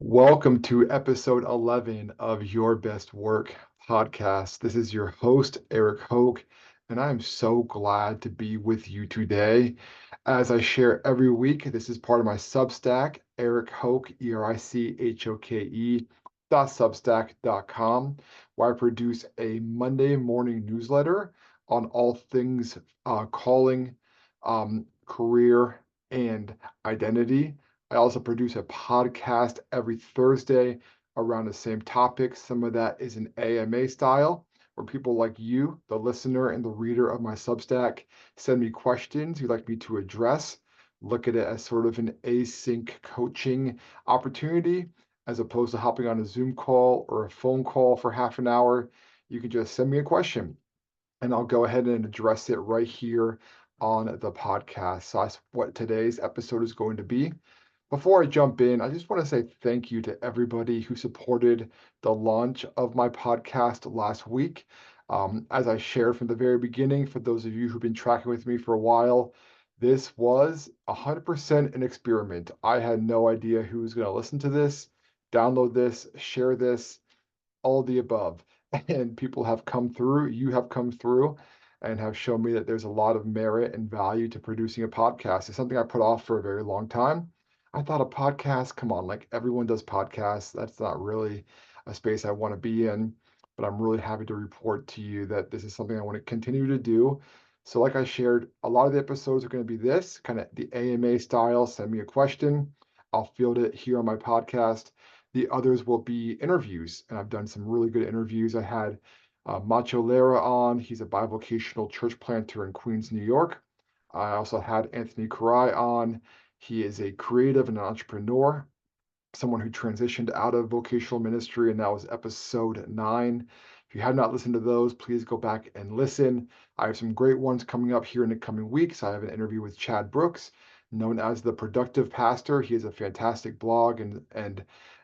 Welcome to episode 11 of Your Best Work podcast. This is your host, Eric Hoke, and I'm so glad to be with you today. As I share every week, this is part of my Substack, Eric Hoke, ERICHOKE, .substack.com, where I produce a Monday morning newsletter on all things calling, career, and identity. I also produce a podcast every Thursday around the same topic. Some of that is an AMA style, where people like you, the listener and the reader of my Substack, send me questions you'd like me to address. Look at it as sort of an async coaching opportunity, as opposed to hopping on a Zoom call or a phone call for half an hour. You can just send me a question and I'll go ahead and address it right here on the podcast. So that's what today's episode is going to be. Before I jump in, I just want to say thank you to everybody who supported the launch of my podcast last week. As I shared from the very beginning, for those of you who've been tracking with me for a while, this was 100% an experiment. I had no idea who was going to listen to this, download this, share this, all of the above. And people have come through, you have come through and have shown me that there's a lot of merit and value to producing a podcast. It's something I put off for a very long time. I thought a podcast, come on, like everyone does podcasts. That's not really a space I want to be in. But I'm really happy to report to you that this is something I want to continue to do. So, like I shared, a lot of the episodes are going to be this kind of the AMA style. Send me a question, I'll field it here on my podcast. The others will be interviews, and I've done some really good interviews. I had Macho Lara on. He's a bivocational church planter in Queens, New York. I also had Anthony Karai on. He is a creative and an entrepreneur, someone who transitioned out of vocational ministry, and that was episode 9. If you have not listened to those, please go back and listen. I have some great ones coming up here in the coming weeks. I have an interview with Chad Brooks, known as the Productive Pastor. He has a fantastic blog and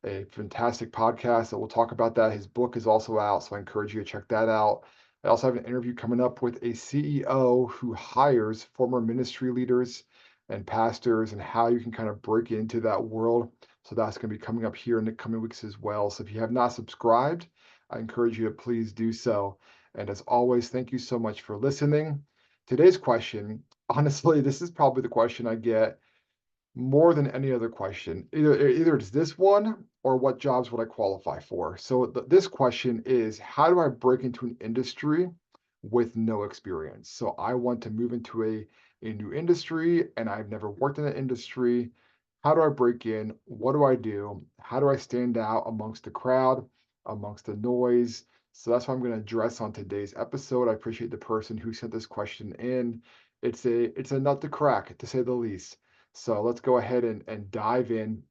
a fantastic podcast that will talk about that. His book is also out, so I encourage you to check that out. I also have an interview coming up with a CEO who hires former ministry leaders and pastors and how you can kind of break into that world. So that's going to be coming up here in the coming weeks as well. So if you have not subscribed, I encourage you to please do so. And as always, thank you so much for listening. Today's question, honestly, this is probably the question I get more than any other question. Either it's this one or what jobs would I qualify for? So this question is, how do I break into an industry with no experience? So I want to move into a new industry and I've never worked in an industry. How do I break in? What do I do? How do I stand out amongst the crowd, amongst the noise? So that's what I'm going to address on today's episode. I appreciate the person who sent this question in. It's a nut to crack, to say the least. So let's go ahead and dive in.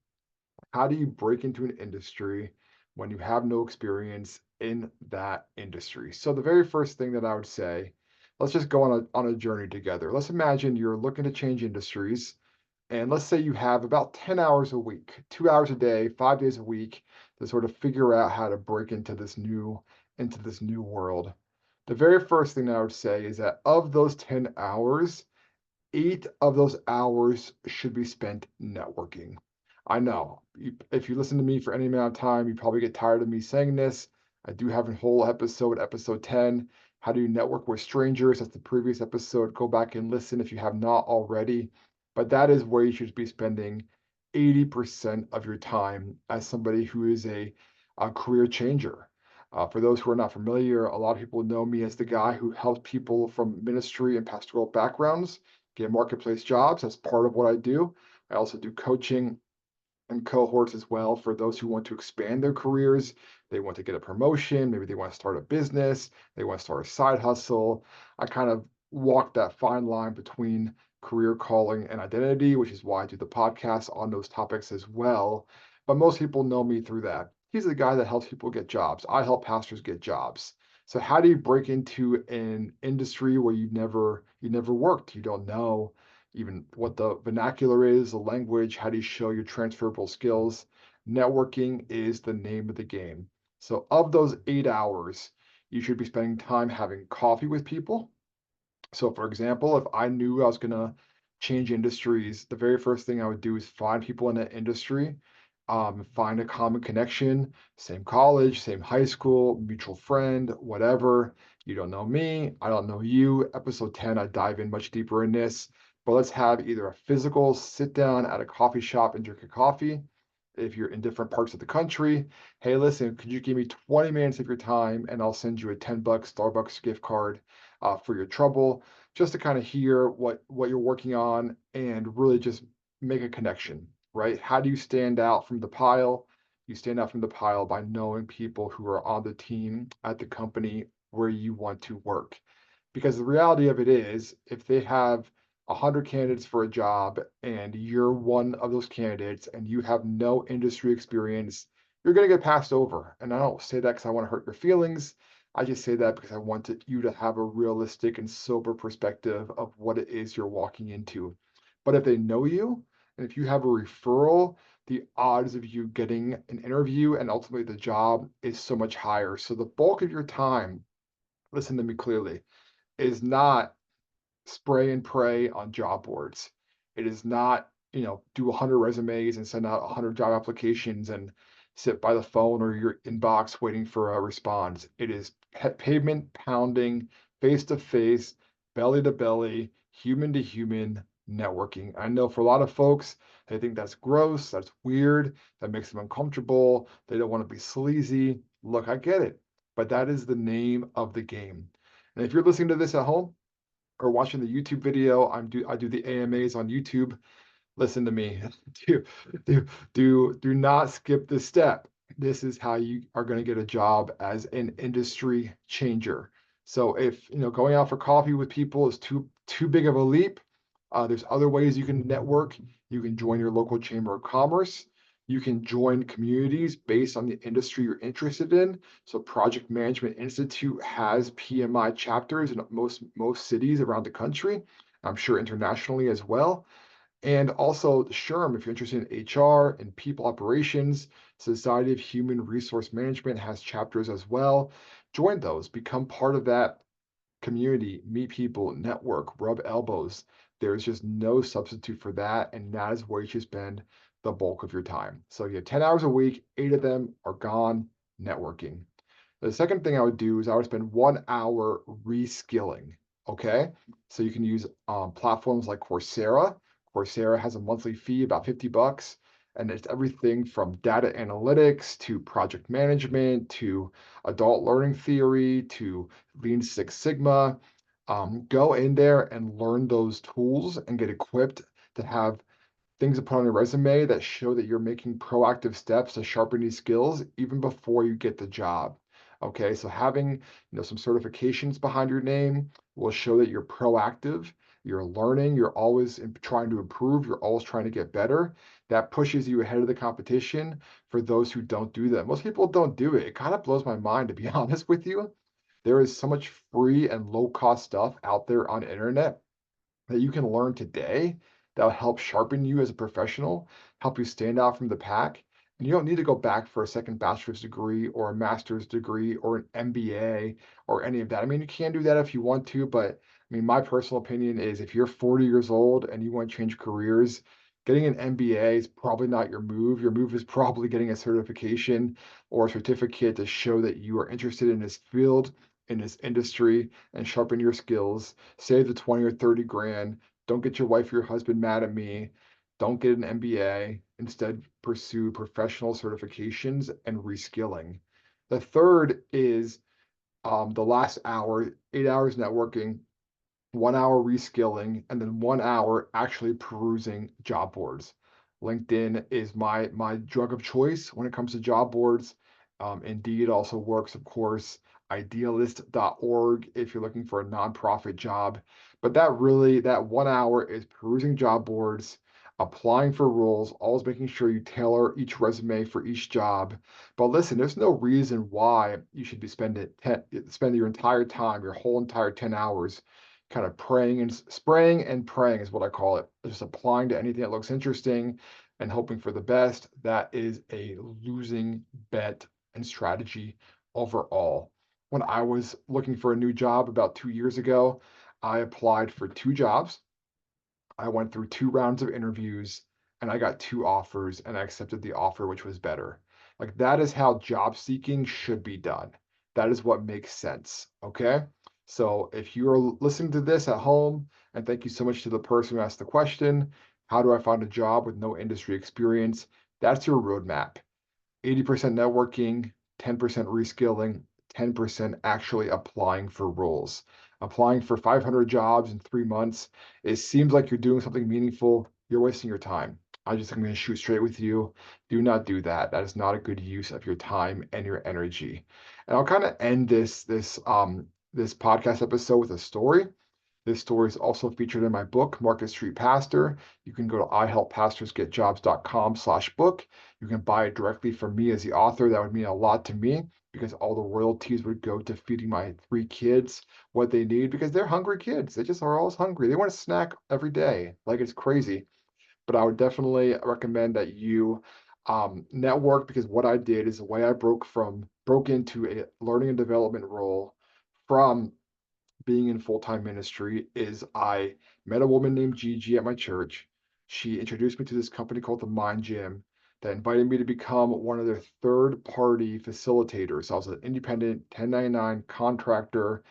How do you break into an industry when you have no experience in that industry? So the very first thing that I would say, let's just go on a journey together. Let's imagine you're looking to change industries, and let's say you have about 10 hours a week, 2 hours a day, 5 days a week to sort of figure out how to break into this new world. The very first thing that I would say is that of those 10 hours, 8 of those hours should be spent networking. I know if you listen to me for any amount of time, you probably get tired of me saying this. I do have a whole episode, episode 10, How Do You Network with Strangers? That's the previous episode. Go back and listen if you have not already. But that is where you should be spending 80% of your time as somebody who is a career changer. For those who are not familiar, a lot of people know me as the guy who helps people from ministry and pastoral backgrounds get marketplace jobs. That's part of what I do. I also do coaching and cohorts as well for those who want to expand their careers. They want to get a promotion, maybe they want to start a business, they want to start a side hustle. I kind of walk that fine line between career calling and identity, which is why I do the podcast on those topics as well. But most people know me through that. He's the guy that helps people get jobs. I help pastors get jobs. So how do you break into an industry where you never worked? You don't know even what the vernacular is, the language, how do you show your transferable skills? Networking is the name of the game. So, of those 8 hours, you should be spending time having coffee with people. So, for example, if I knew I was going to change industries, the very first thing I would do is find people in that industry find a common connection, same college, same high school, mutual friend, whatever. You don't know me, I don't know you. Episode 10, I dive in much deeper in this. But let's have either a physical sit down at a coffee shop and drink a coffee. If you're in different parts of the country, hey, listen, could you give me 20 minutes of your time and I'll send you a $10 Starbucks gift card for your trouble, just to kind of hear what you're working on and really just make a connection, right? How do you stand out from the pile? You stand out from the pile by knowing people who are on the team at the company where you want to work. Because the reality of it is, if they have 100 candidates for a job and you're one of those candidates and you have no industry experience, you're going to get passed over. And I don't say that because I want to hurt your feelings. I just say that because I want you to have a realistic and sober perspective of what it is you're walking into. But if they know you and if you have a referral, the odds of you getting an interview and ultimately the job is so much higher. So the bulk of your time, listen to me clearly, is not spray and pray on job boards. It is not, do 100 resumes and send out 100 job applications and sit by the phone or your inbox waiting for a response. It is pavement pounding, face to face, belly to belly, human to human networking. I know for a lot of folks, they think that's gross, that's weird, that makes them uncomfortable. They don't want to be sleazy. Look, I get it, but that is the name of the game. And if you're listening to this at home, or watching the YouTube video, I do the AMAs on YouTube. Listen to me. Do do not skip this step. This is how you are going to get a job as an industry changer. So if going out for coffee with people is too big of a leap, there's other ways you can network. You can join your local chamber of commerce. You can join communities based on the industry you're interested in. So Project Management Institute has PMI chapters in most cities around the country. I'm sure internationally as well. And also SHRM, if you're interested in HR and people operations, Society of Human Resource Management has chapters as well. Join those, become part of that community, meet people, network, rub elbows. There's just no substitute for that. And that is where you should spend the bulk of your time. So you have 10 hours a week, 8 of them are gone networking. The second thing I would do is I would spend 1 hour reskilling. Okay. So you can use platforms like Coursera. Coursera has a monthly fee, about $50, and it's everything from data analytics to project management to adult learning theory to Lean Six Sigma. Go in there and learn those tools and get equipped to have things to put on your resume that show that you're making proactive steps to sharpen these skills even before you get the job. Okay, so having some certifications behind your name will show that you're proactive, you're learning, you're always trying to improve, you're always trying to get better. That pushes you ahead of the competition for those who don't do that. Most people don't do it. It kind of blows my mind, to be honest with you. There is so much free and low cost stuff out there on the internet that you can learn today that'll help sharpen you as a professional, help you stand out from the pack. And you don't need to go back for a second bachelor's degree or a master's degree or an MBA or any of that. I mean, you can do that if you want to, but I mean, my personal opinion is if you're 40 years old and you want to change careers, getting an MBA is probably not your move. Your move is probably getting a certification or a certificate to show that you are interested in this field, in this industry, and sharpen your skills. Save the 20 or 30 grand. Don't get your wife or your husband mad at me. Don't get an MBA. Instead, pursue professional certifications and reskilling. The third is the last hour, 8 hours networking, 1 hour reskilling, and then 1 hour actually perusing job boards. LinkedIn is my drug of choice when it comes to job boards. Indeed also works, of course. Idealist.org if you're looking for a nonprofit job. But that 1 hour is perusing job boards, applying for roles, always making sure you tailor each resume for each job. But listen, there's no reason why you should be spend your entire time, your whole entire 10 hours kind of praying and spraying and praying is what I call it. Just applying to anything that looks interesting and hoping for the best. That is a losing bet and strategy overall. When I was looking for a new job about 2 years ago, I applied for 2 jobs. I went through 2 rounds of interviews and I got 2 offers and I accepted the offer which was better. Like that is how job seeking should be done. That is what makes sense, okay? So if you're listening to this at home, and thank you so much to the person who asked the question, how do I find a job with no industry experience? That's your roadmap. 80% networking, 10% reskilling, 10% actually applying for roles. Applying for 500 jobs in 3 months, it seems like you're doing something meaningful. You're wasting your time. I'm going to shoot straight with you. Do not do that. That is not a good use of your time and your energy. And I'll kind of end this podcast episode with a story. This story is also featured in my book, Market Street Pastor. You can go to ihelppastorsgetjobs.com/book. You can buy it directly from me as the author. That would mean a lot to me because all the royalties would go to feeding my 3 kids what they need because they're hungry kids. They just are always hungry. They want a snack every day, like it's crazy. But I would definitely recommend that you network because what I did is the way I broke into a learning and development role from being in full-time ministry is I met a woman named Gigi at my church. She introduced me to this company called the Mind Gym that invited me to become one of their third-party facilitators. I was an independent 1099 contractor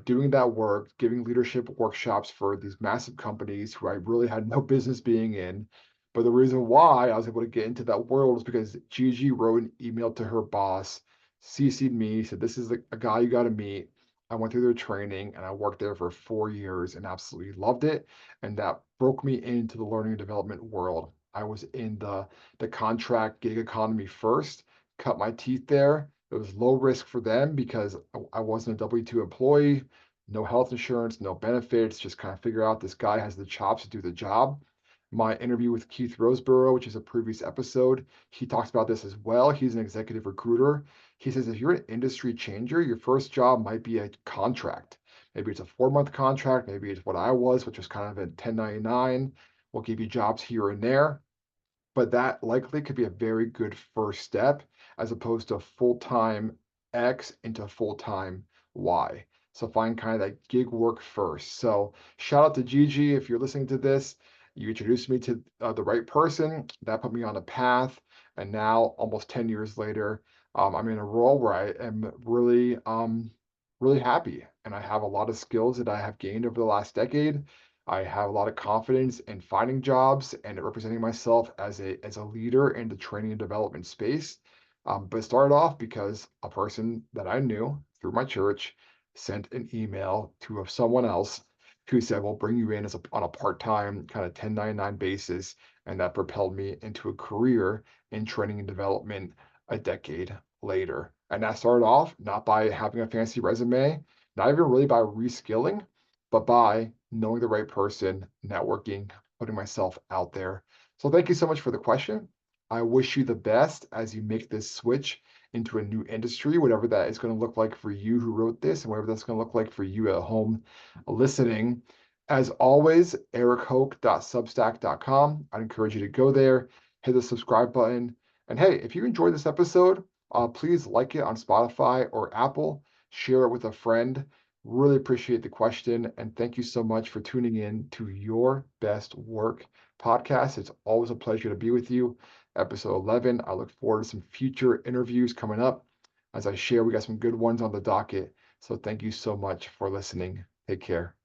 doing that work, giving leadership workshops for these massive companies who I really had no business being in. But the reason why I was able to get into that world is because Gigi wrote an email to her boss, CC'd me, said, "This is a guy you got to meet." I went through their training and I worked there for 4 years and absolutely loved it. And that broke me into the learning and development world. I was in the contract gig economy first, cut my teeth there. It was low risk for them because I wasn't a W-2 employee, no health insurance, no benefits, just kind of figure out this guy has the chops to do the job. My interview with Keith Roseborough, which is a previous episode, he talks about this as well. He's an executive recruiter. He says if you're an industry changer, your first job might be a contract. Maybe it's a 4-month contract. Maybe it's what I was, which was kind of a 1099. We'll give you jobs here and there. But that likely could be a very good first step as opposed to full-time X into full-time Y. So find kind of that gig work first. So shout out to Gigi if you're listening to this. You introduced me to the right person. That put me on a path. And now, almost 10 years later, I'm in a role where I am really happy. And I have a lot of skills that I have gained over the last decade. I have a lot of confidence in finding jobs and representing myself as a leader in the training and development space. But it started off because a person that I knew through my church sent an email to someone else who said, "We'll bring you in on a part-time kind of 1099 basis," and that propelled me into a career in training and development a decade later. And that started off not by having a fancy resume, not even really by reskilling, but by knowing the right person, networking, putting myself out there. So thank you so much for the question. I wish you the best as you make this switch into a new industry, whatever that is going to look like for you who wrote this, and whatever that's going to look like for you at home listening. As always, erichoke.substack.com. I'd encourage you to go there, hit the subscribe button. And hey, if you enjoyed this episode, please like it on Spotify or Apple, share it with a friend. Really appreciate the question. And thank you so much for tuning in to Your Best Work podcast. It's always a pleasure to be with you. Episode 11. I look forward to some future interviews coming up. As I share, we got some good ones on the docket. So thank you so much for listening. Take care.